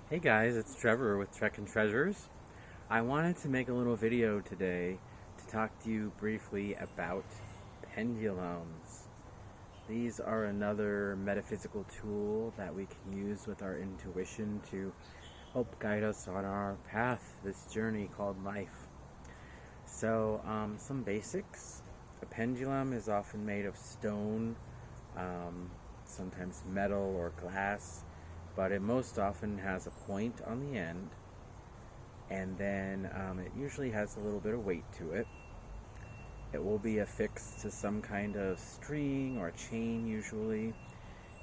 Hey guys, it's Trevor with Trek and Treasures. I wanted to make a little video today to talk to you briefly about pendulums. These are another metaphysical tool that we can use with our intuition to help guide us on our path, this journey called life. So, some basics. A pendulum is often made of stone, sometimes metal or glass, but it most often has a point on the end, and then it usually has a little bit of weight to it. It will be affixed to some kind of string or chain usually.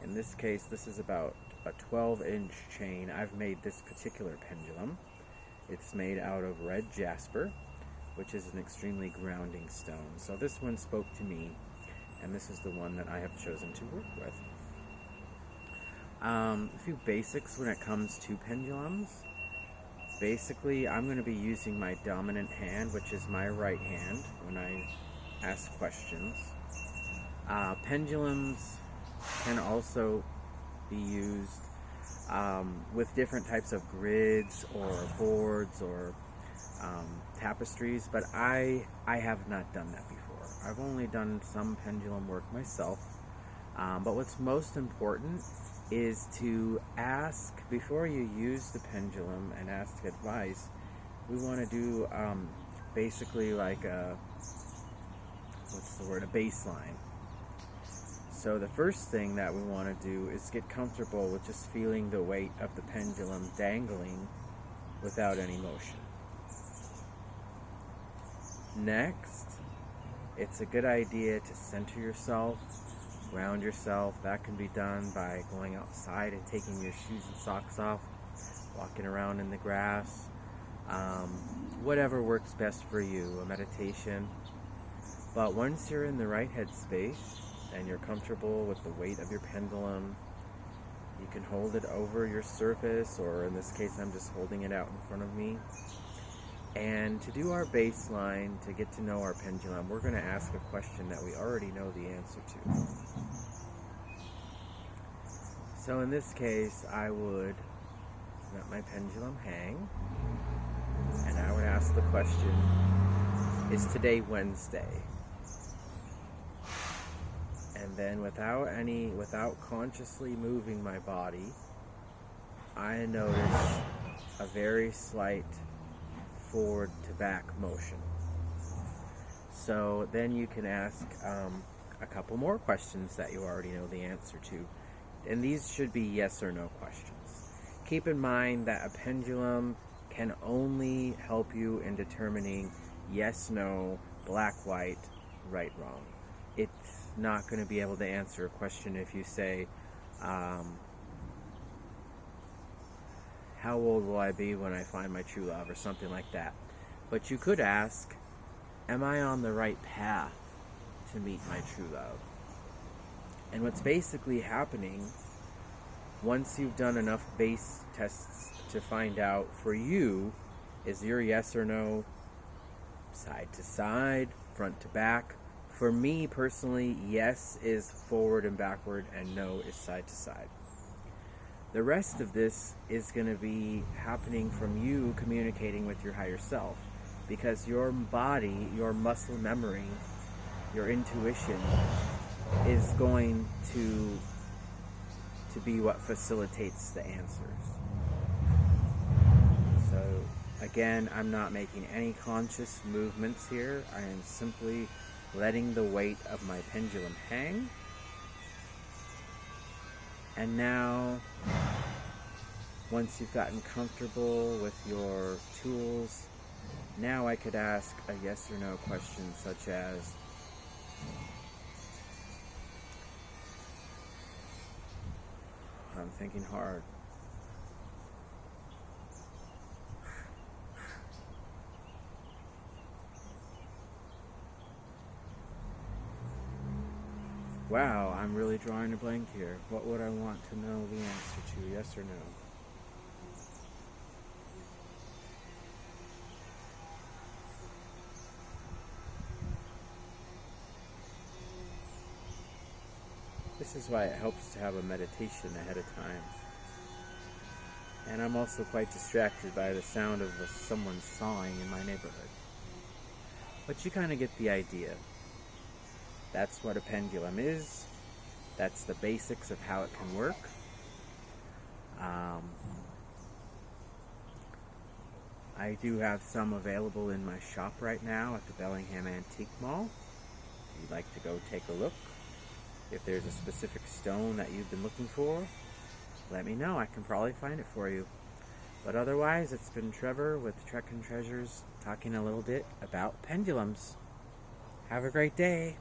In this case, this is about a 12-inch chain. I've made this particular pendulum. It's made out of red jasper, which is an extremely grounding stone. So this one spoke to me, and this is the one that I have chosen to work with. A few basics when it comes to pendulums. Basically, I'm going to be using my dominant hand, which is my right hand, when I ask questions. Pendulums can also be used with different types of grids or boards or tapestries, but I have not done that before. I've only done some pendulum work myself, but what's most important is to ask, before you use the pendulum and ask advice, we want to do basically like a baseline. So the first thing that we want to do is get comfortable with just feeling the weight of the pendulum dangling without any motion. Next, it's a good idea to center yourself, ground yourself. That can be done by going outside and taking your shoes and socks off, walking around in the grass, whatever works best for you, a meditation. But once you're in the right headspace and you're comfortable with the weight of your pendulum, you can hold it over your surface, or in this case I'm just holding it out in front of me. And to do our baseline, to get to know our pendulum, we're going to ask a question that we already know the answer to. So in this case, I would let my pendulum hang, and I would ask the question, is today Wednesday? And then without consciously moving my body, I notice a very slight forward to back motion. So then you can ask a couple more questions that you already know the answer to. And these should be yes or no questions. Keep in mind that a pendulum can only help you in determining yes, no, black, white, right, wrong. It's not going to be able to answer a question if you say, how old will I be when I find my true love, or something like that. But you could ask, am I on the right path to meet my true love? And what's basically happening, once you've done enough base tests to find out for you, is your yes or no side to side, front to back. For me personally, yes is forward and backward, and no is side to side. The rest of this is going to be happening from you communicating with your higher self, because your body, your muscle memory, your intuition is going to be what facilitates the answers. So again, I'm not making any conscious movements here. I am simply letting the weight of my pendulum hang. And now, once you've gotten comfortable with your tools, now I could ask a yes or no question, such as, I'm thinking hard. Wow, I'm really drawing a blank here. What would I want to know the answer to, yes or no? This is why it helps to have a meditation ahead of time. And I'm also quite distracted by the sound of someone sawing in my neighborhood. But you kind of get the idea. That's what a pendulum is. That's the basics of how it can work. I do have some available in my shop right now at the Bellingham Antique Mall. If you'd like to go take a look. If there's a specific stone that you've been looking for, let me know. I can probably find it for you. But otherwise, it's been Trevor with Trek and Treasures talking a little bit about pendulums. Have a great day.